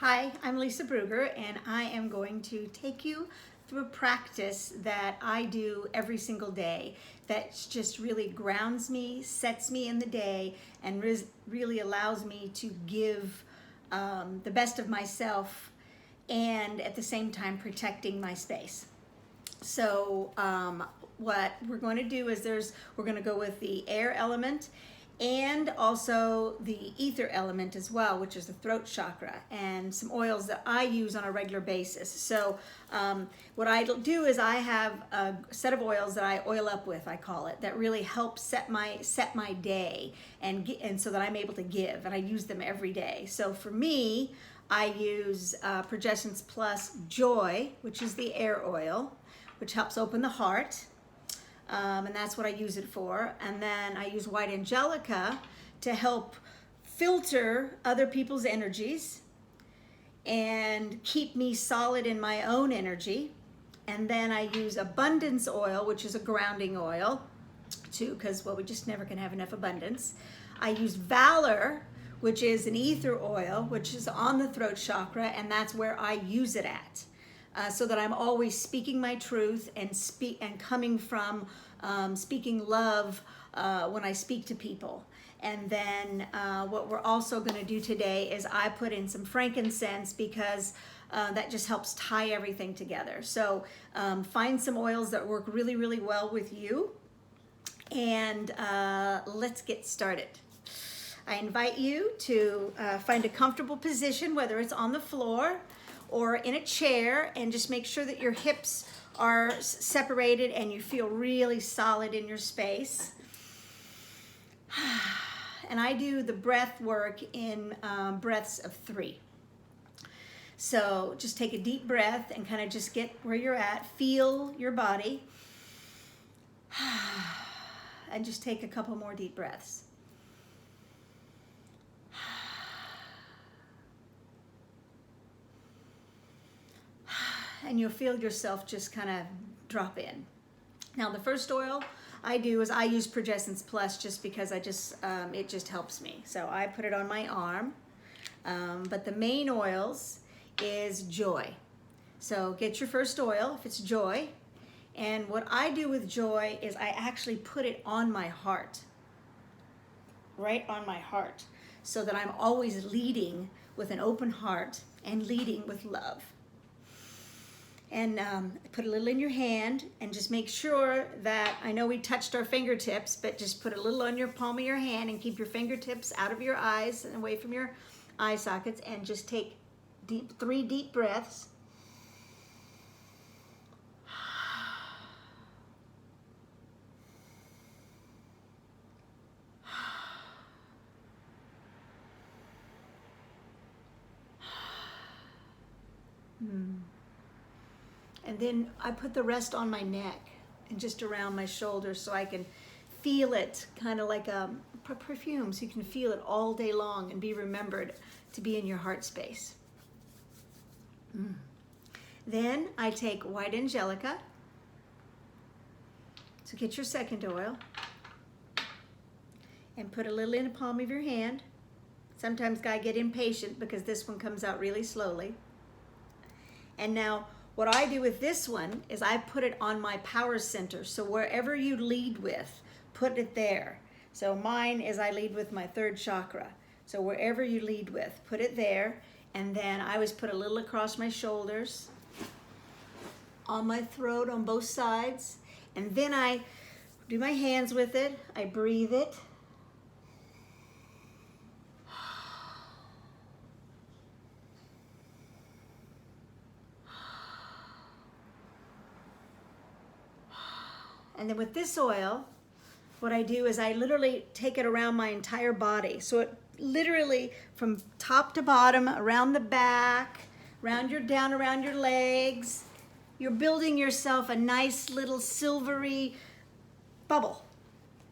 Hi, I'm Lisa Brugger, and I am going to take you through a practice that I do every single day that just really grounds me, sets me in the day, and really allows me to give the best of myself and at the same time protecting my space. So what we're going to do is we're going to go with the air element and also the ether element as well, which is the throat chakra, and some oils that I use on a regular basis. So what I do is I have a set of oils that I oil up with, I call it, that really help set my day and so that I'm able to give, and I use them every day. So for me, I use Progessence Plus Joy, which is the air oil, which helps open the heart. And that's what I use it for. And then I use White Angelica to help filter other people's energies and keep me solid in my own energy. And then I use Abundance Oil, which is a grounding oil too, because we just never can have enough abundance. I use Valor, which is an ether oil, which is on the throat chakra, and that's where I use it at. So that I'm always speaking my truth and coming from speaking love when I speak to people. And then what we're also going to do today is I put in some frankincense because that just helps tie everything together. So find some oils that work really, really well with you, and let's get started. I invite you to find a comfortable position, whether it's on the floor or in a chair, and just make sure that your hips are separated and you feel really solid in your space. And I do the breath work in breaths of 3. So just take a deep breath and kind of just get where you're at, feel your body, and just take a couple more deep breaths. And you'll feel yourself just kind of drop in. Now, the first oil I do is I use Progessence Plus just because it just helps me. So I put it on my arm. But the main oils is Joy. So get your first oil if it's Joy. And what I do with Joy is I actually put it on my heart. Right on my heart. So that I'm always leading with an open heart and leading with love. And put a little in your hand and just make sure that, I know we touched our fingertips, but just put a little on your palm of your hand and keep your fingertips out of your eyes and away from your eye sockets, and just take 3 deep breaths. And then I put the rest on my neck and just around my shoulders so I can feel it, kind of like a perfume, so you can feel it all day long and be remembered to be in your heart space. Then I take White Angelica. So get your second oil and put a little in the palm of your hand. Sometimes I get impatient because this one comes out really slowly. And now what I do with this one is I put it on my power center. So wherever you lead with, put it there. So mine is I lead with my 3rd chakra. So wherever you lead with, put it there. And then I always put a little across my shoulders, on my throat on both sides. And then I do my hands with it. I breathe it. And then with this oil, what I do is I literally take it around my entire body. So it literally from top to bottom, around the back, down around your legs. You're building yourself a nice little silvery bubble.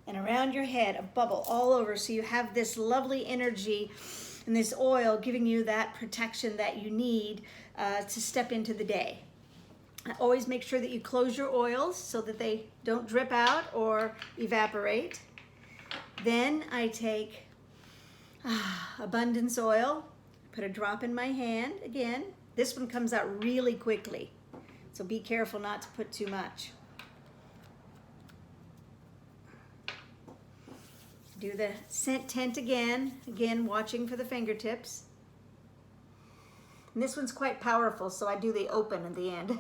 And around your head, a bubble all over. So you have this lovely energy and this oil giving you that protection that you need to step into the day. Always make sure that you close your oils so that they don't drip out or evaporate. Then I take Abundance Oil, Put a drop in my hand again. This one comes out really quickly, so be careful not to put too much. Do the scent tent again watching for the fingertips. And this one's quite powerful, so I do the open at the end.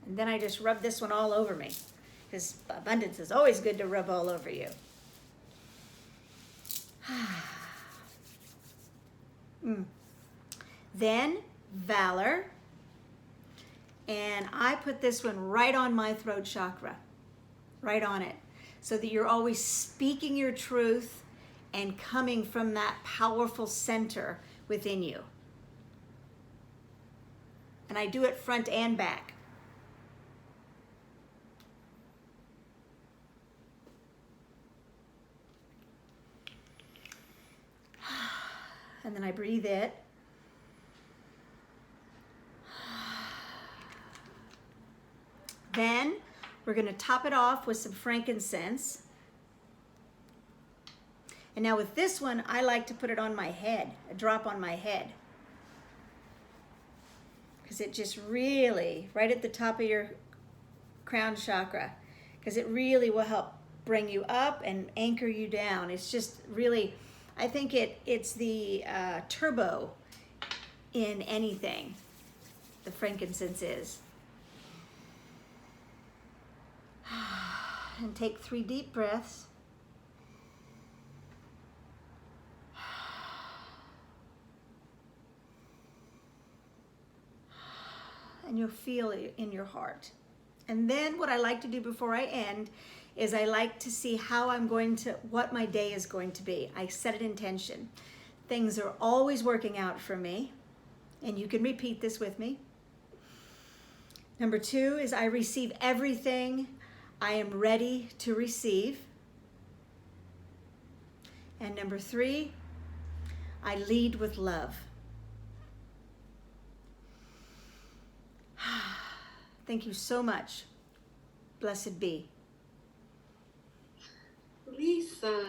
And then I just rub this one all over me, because abundance is always good to rub all over you. Then Valor, and I put this one right on my throat chakra, right on it, so that you're always speaking your truth and coming from that powerful center within you. And I do it front and back. And then I breathe it. Then we're going to top it off with some frankincense. And now with this one, I like to put it on my head, a drop on my head. Because it just really, right at the top of your crown chakra, because it really will help bring you up and anchor you down. It's just really, I think it's the turbo in anything, the frankincense is. And take 3 deep breaths. And you'll feel it in your heart. And then what I like to do before I end is I like to see how I'm going to, what my day is going to be. I set an intention. Things are always working out for me, and you can repeat this with me. Number 2 is I receive everything I am ready to receive. And number 3, I lead with love. Thank you so much. Blessed be. Lisa.